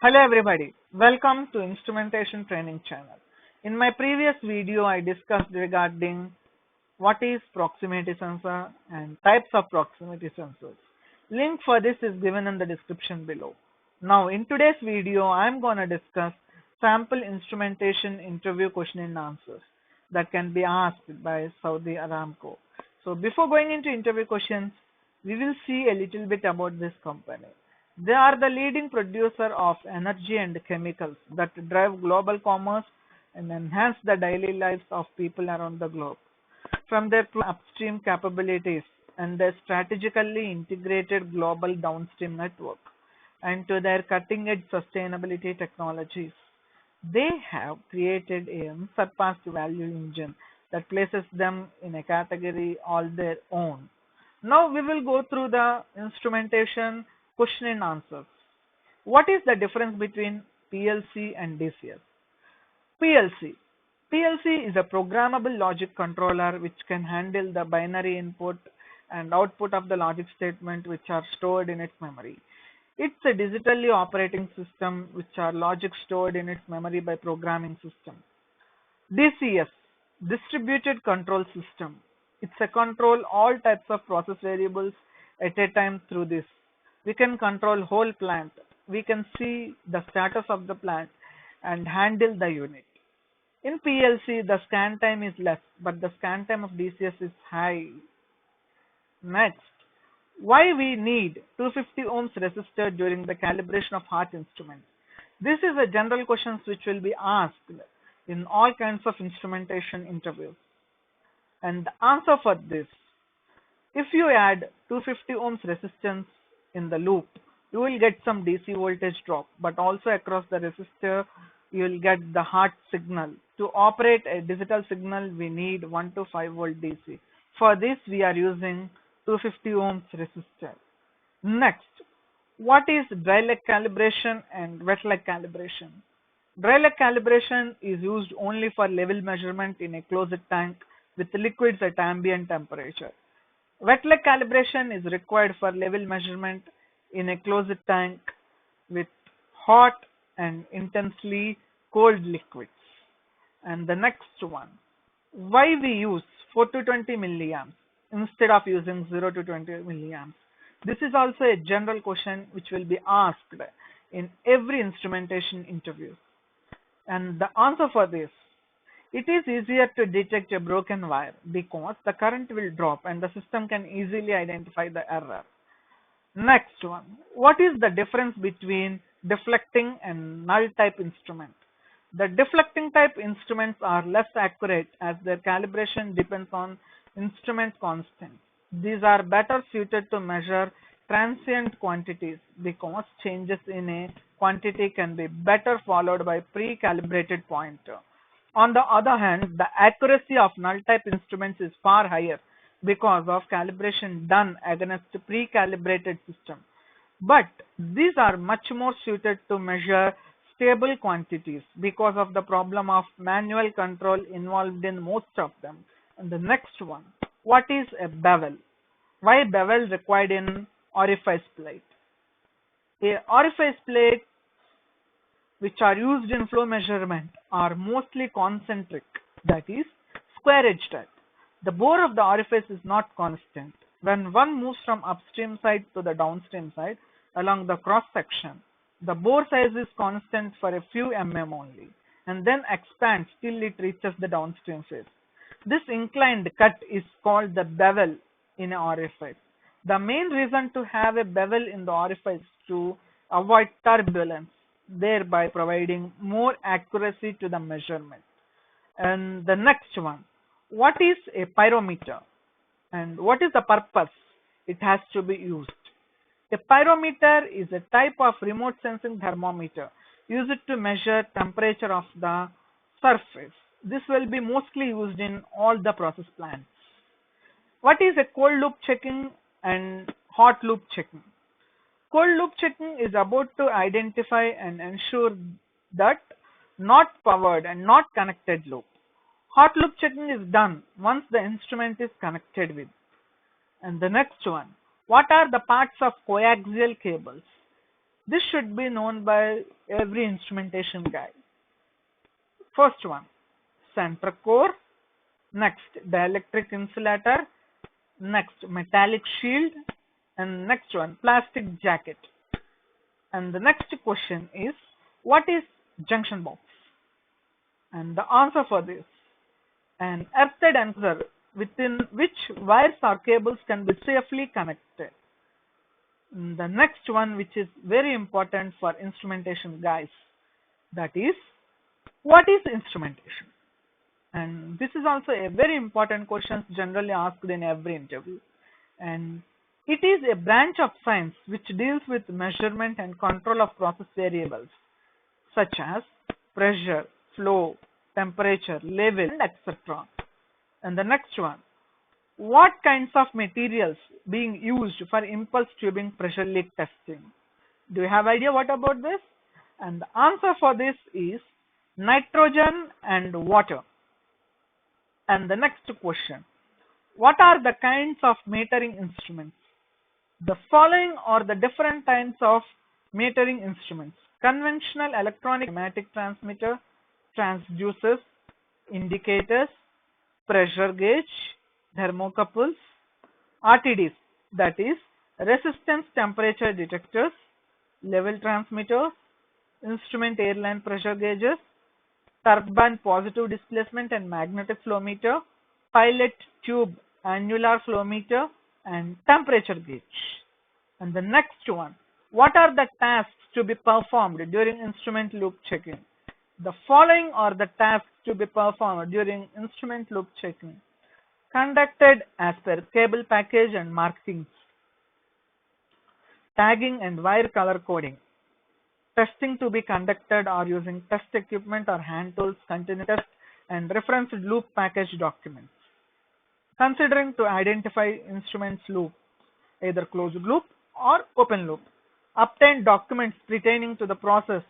Hello everybody, welcome to Instrumentation Training Channel. In my previous video, I discussed regarding what is proximity sensor and types of proximity sensors. Link for this is given in the description below. Now in today's video, I am going to discuss sample instrumentation interview question and answers that can be asked by Saudi Aramco. So before going into interview questions, we will see a little bit about this company. They are the leading producer of energy and chemicals that drive global commerce and enhance the daily lives of people around the globe. From their upstream capabilities and their strategically integrated global downstream network and to their cutting-edge sustainability technologies, they have created a unsurpassed value engine that places them in a category all their own. Now we will go through the instrumentation question and answers. What is the difference between PLC and DCS? PLC. PLC is a programmable logic controller which can handle the binary input and output of the logic statement which are stored in its memory. It's a digitally operating system which are logic stored in its memory by programming system. DCS, distributed control system. It's a control all types of process variables at a time through this. We can control whole plant. We can see the status of the plant and handle the unit. In PLC, the scan time is less, but the scan time of DCS is high. Next, why we need 250 ohms resistor during the calibration of heart instruments? This is a general question which will be asked in all kinds of instrumentation interviews. And the answer for this, if you add 250 ohms resistance in the loop, you will get some DC voltage drop, but also across the resistor, you will get the heart signal. To operate a digital signal, we need 1 to 5 volt DC. For this, we are using 250 ohms resistor. Next, what is dry leg calibration and wet leg calibration? Dry leg calibration is used only for level measurement in a closed tank with liquids at ambient temperature. Wet leg calibration is required for level measurement in a closed tank with hot and intensely cold liquids. And the next one, why we use 4 to 20 milliamps instead of using 0 to 20 milliamps? This is also a general question which will be asked in every instrumentation interview. And the answer for this, it is easier to detect a broken wire because the current will drop and the system can easily identify the error. Next one, what is the difference between deflecting and null type instrument? The deflecting type instruments are less accurate as their calibration depends on instrument constants. These are better suited to measure transient quantities because changes in a quantity can be better followed by pre-calibrated pointer. On the other hand, the accuracy of null type instruments is far higher because of calibration done against pre-calibrated system. But these are much more suited to measure stable quantities because of the problem of manual control involved in most of them. And the next one, what is a bevel? Why bevel required in orifice plate? A orifice plate which are used in flow measurement are mostly concentric, that is square-edged type. The bore of the orifice is not constant. When one moves from upstream side to the downstream side along the cross section, the bore size is constant for a few mm only and then expands till it reaches the downstream face. This inclined cut is called the bevel in an orifice. The main reason to have a bevel in the orifice is to avoid turbulence, thereby providing more accuracy to the measurement. And the next one, what is a pyrometer and what is the purpose it has to be used? A pyrometer is a type of remote sensing thermometer used to measure temperature of the surface. This will be mostly used in all the process plants. What is a cold loop checking and hot loop checking? Cold loop checking is about to identify and ensure that not powered and not connected loop. Hot loop checking is done once the instrument is connected with. And the next one, what are the parts of coaxial cables? This should be known by every instrumentation guy. First one, center core, next dielectric insulator, next metallic shield, and next one plastic jacket. And the next question is, what is junction box? And the answer for this, an earthed enclosure within which wires or cables can be safely connected. The next one, which is very important for instrumentation guys, that is, what is instrumentation? And this is also a very important question generally asked in every interview. And it is a branch of science which deals with measurement and control of process variables such as pressure, flow, temperature, level, and etc. And the next one, what kinds of materials being used for impulse tubing pressure leak testing? Do you have idea what about this? And the answer for this is nitrogen and water. And the next question, what are the kinds of metering instruments? The following are the different kinds of metering instruments: conventional electronic pneumatic transmitter, transducers, indicators, pressure gauge, thermocouples, RTDs, that is resistance temperature detectors, level transmitters, instrument airline pressure gauges, turbine positive displacement and magnetic flow meter, pilot tube annular flow meter, and temperature gauge. And the next one, what are the tasks to be performed during instrument loop checking? The following are the tasks to be performed during instrument loop checking: conducted as per cable package and markings, tagging and wire color coding, testing to be conducted or using test equipment or hand tools, continuous test, and referenced loop package documents. Considering to identify instruments loop, either closed loop or open loop. Obtain documents pertaining to the process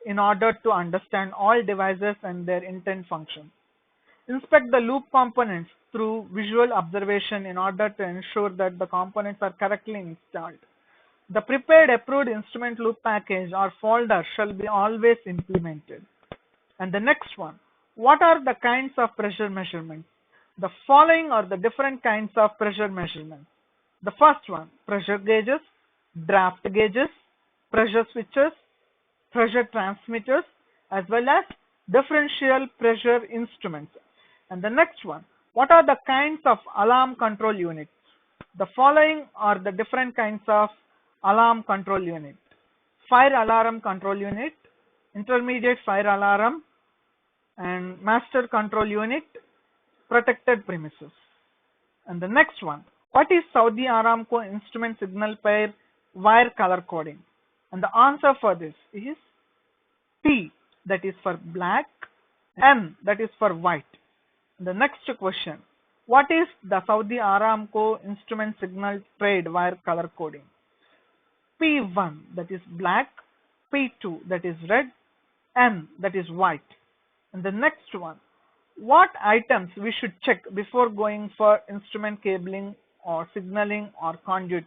in order to understand all devices and their intent function. Inspect the loop components through visual observation in order to ensure that the components are correctly installed. The prepared approved instrument loop package or folder shall be always implemented. And the next one, what are the kinds of pressure measurements? The following are the different kinds of pressure measurements. The first one, pressure gauges, draft gauges, pressure switches, pressure transmitters, as well as differential pressure instruments. And the next one, what are the kinds of alarm control units? The following are the different kinds of alarm control unit: fire alarm control unit, intermediate fire alarm, and master control unit, protected premises. And the next one, what is Saudi Aramco instrument signal pair wire color coding? And the answer for this is P, that is for black, M, that is for white. The next question, what is the Saudi Aramco instrument signal pair wire color coding? P1, that is black, P2, that is red, M, that is white. And the next one, what items we should check before going for instrument cabling or signaling or conduit?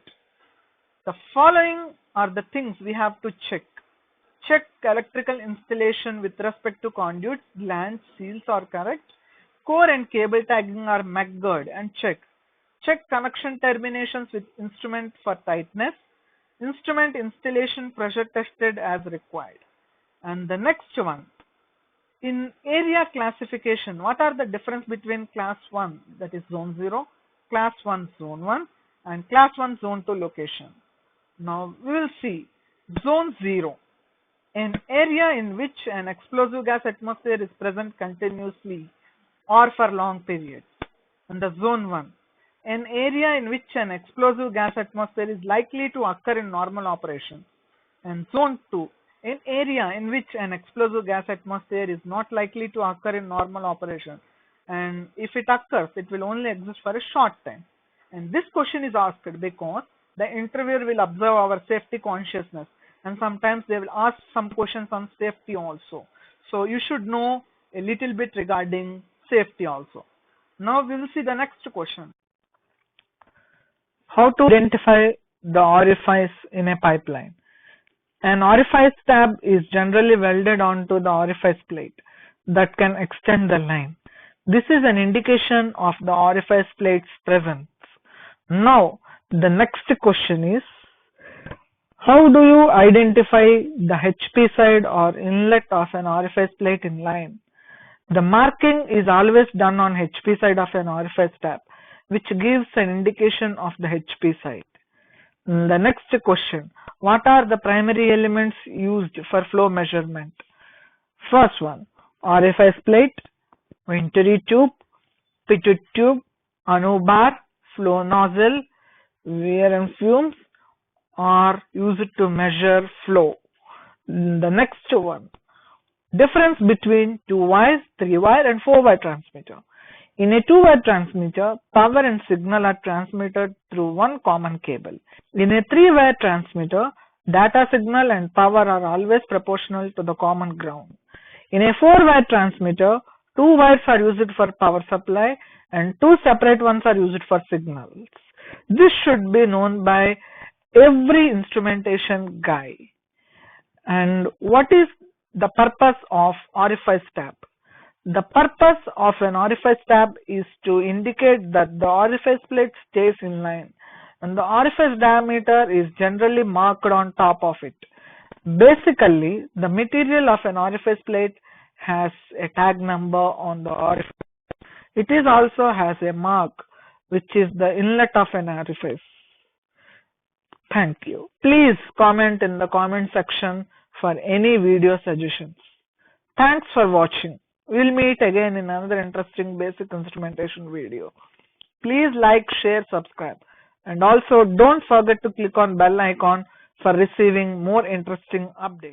The following are the things we have to check. Check electrical installation with respect to conduits, glands, seals are correct. Core and cable tagging are McGurd and check. Check connection terminations with instrument for tightness. Instrument installation pressure tested as required. And the next one, in area classification, what are the difference between class 1, that is zone 0, class 1 zone 1, and class 1 zone 2 location? Now we will see zone 0, an area in which an explosive gas atmosphere is present continuously or for long periods. And the zone 1, an area in which an explosive gas atmosphere is likely to occur in normal operation. And zone 2, an area in which an explosive gas atmosphere is not likely to occur in normal operation, and if it occurs, it will only exist for a short time. And this question is asked because the interviewer will observe our safety consciousness, and sometimes they will ask some questions on safety also. So you should know a little bit regarding safety also. Now we will see the next question. How to identify the orifice in a pipeline? An orifice tab is generally welded onto the orifice plate that can extend the line. This is an indication of the orifice plate's presence. Now, the next question is, how do you identify the HP side or inlet of an orifice plate in line? The marking is always done on HP side of an orifice tab, which gives an indication of the HP side. The next question, what are the primary elements used for flow measurement? First one, orifice plate, venturi tube, pitot tube, Anu bar, flow nozzle, wear and fumes are used to measure flow. The next one, difference between 2-wire, 3-wire and 4-wire transmitter. In a 2-wire transmitter, power and signal are transmitted through one common cable. In a 3-wire transmitter, data signal and power are always proportional to the common ground. In a 4-wire transmitter, 2 wires are used for power supply and 2 separate ones are used for signals. This should be known by every instrumentation guy. And what is the purpose of orifice tab? The purpose of an orifice tab is to indicate that the orifice plate stays in line and the orifice diameter is generally marked on top of it. Basically, the material of an orifice plate has a tag number on the orifice. It is also has a mark, which is the inlet of an orifice. Thank you. Please comment in the comment section for any video suggestions. Thanks for watching. We'll meet again in another interesting basic instrumentation video. Please like, share, subscribe, and also don't forget to click on bell icon for receiving more interesting updates.